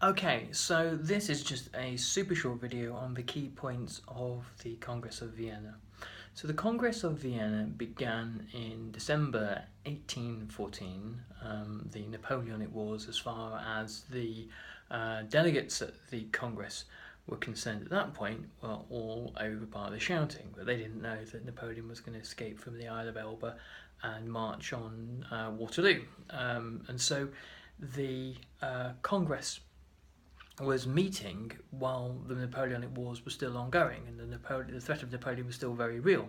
Okay, so this is just a super short video on the key points of the Congress of Vienna. So the Congress of Vienna began in December 1814, the Napoleonic Wars, as far as the delegates at the Congress were concerned at that point, were all over by the shouting, but they didn't know that Napoleon was going to escape from the Isle of Elba and march on Waterloo. And so the Congress was meeting while the Napoleonic Wars were still ongoing and the threat of Napoleon was still very real.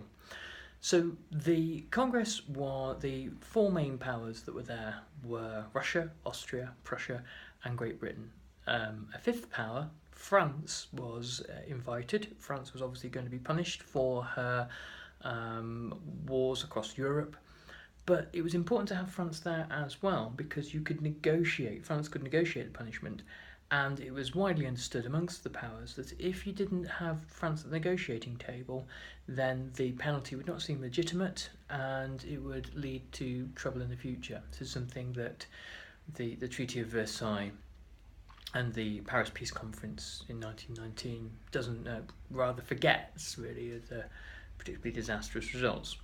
So the Congress the four main powers that were there were Russia, Austria, Prussia and Great Britain. A fifth power, France, was invited. France was obviously going to be punished for her wars across Europe. But it was important to have France there as well because France could negotiate the punishment. And it was widely understood amongst the powers that if you didn't have France at the negotiating table, then the penalty would not seem legitimate and it would lead to trouble in the future. This is something that the Treaty of Versailles and the Paris Peace Conference in 1919 rather forgets, really, the particularly disastrous results.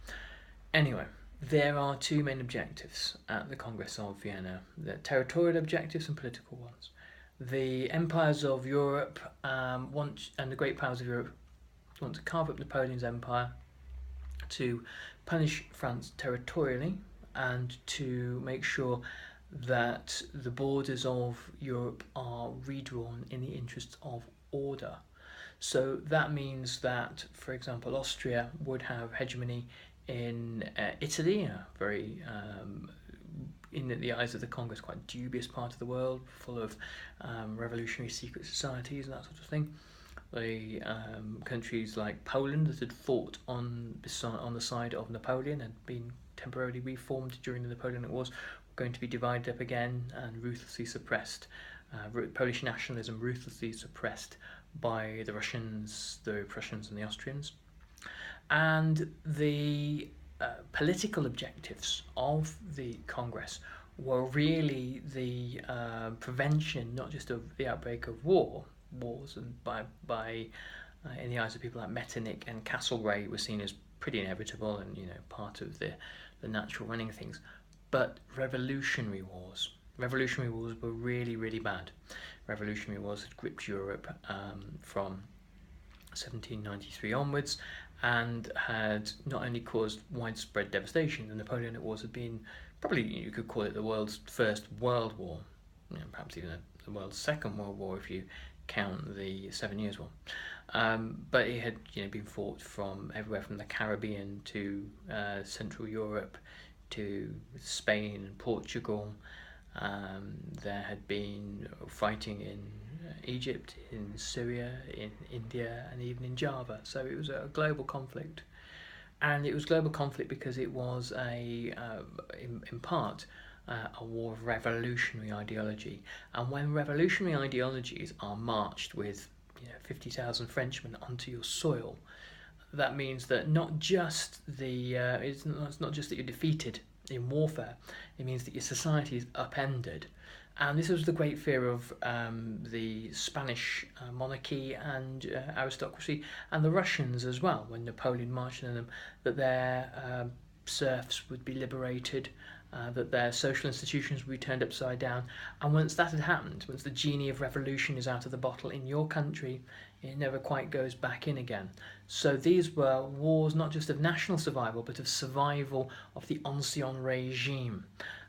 Anyway, there are two main objectives at the Congress of Vienna: the territorial objectives and political ones. The empires of Europe and the great powers of Europe want to carve up Napoleon's empire, to punish France territorially, and to make sure that the borders of Europe are redrawn in the interests of order. So that means that, for example, Austria would have hegemony in Italy, a very in the eyes of the Congress, quite dubious part of the world, full of revolutionary secret societies and that sort of thing. The countries like Poland that had fought on the side of Napoleon and been temporarily reformed during the Napoleonic Wars were going to be divided up again and ruthlessly suppressed. Polish nationalism ruthlessly suppressed by the Russians, the Prussians and the Austrians. And the political objectives of the Congress were really the prevention, not just of the outbreak of wars, and by in the eyes of people like Metternich and Castlereagh were seen as pretty inevitable and part of the natural running of things, but revolutionary wars. Revolutionary wars were really, really bad. Revolutionary wars had gripped Europe from 1793 onwards and had not only caused widespread devastation. The Napoleonic Wars had been probably, you could call it, the world's first world war, perhaps even the world's second world war if you count the 7 Years' War. But it had been fought from everywhere from the Caribbean to Central Europe to Spain and Portugal. There had been fighting in Egypt, in Syria, in India, and even in Java. So it was a global conflict. And it was global conflict because it was in part a war of revolutionary ideology. And when revolutionary ideologies are marched with 50,000 Frenchmen onto your soil, that means that not just it's not just that you're defeated in warfare, it means that your society is upended. And this was the great fear of the Spanish monarchy and aristocracy, and the Russians as well, when Napoleon marched on them, that their serfs would be liberated, that their social institutions would be turned upside down. And once that had happened, once the genie of revolution is out of the bottle in your country, it never quite goes back in again. So these were wars not just of national survival, but of survival of the ancien regime.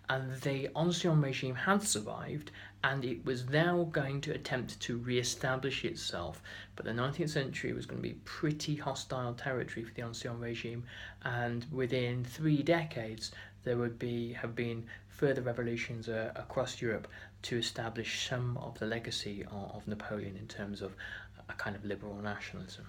And the ancien regime had survived, and it was now going to attempt to re-establish itself. But the 19th century was going to be pretty hostile territory for the ancien regime, and within 3 decades there would have been further revolutions across Europe to establish some of the legacy of Napoleon in terms of a kind of liberal nationalism.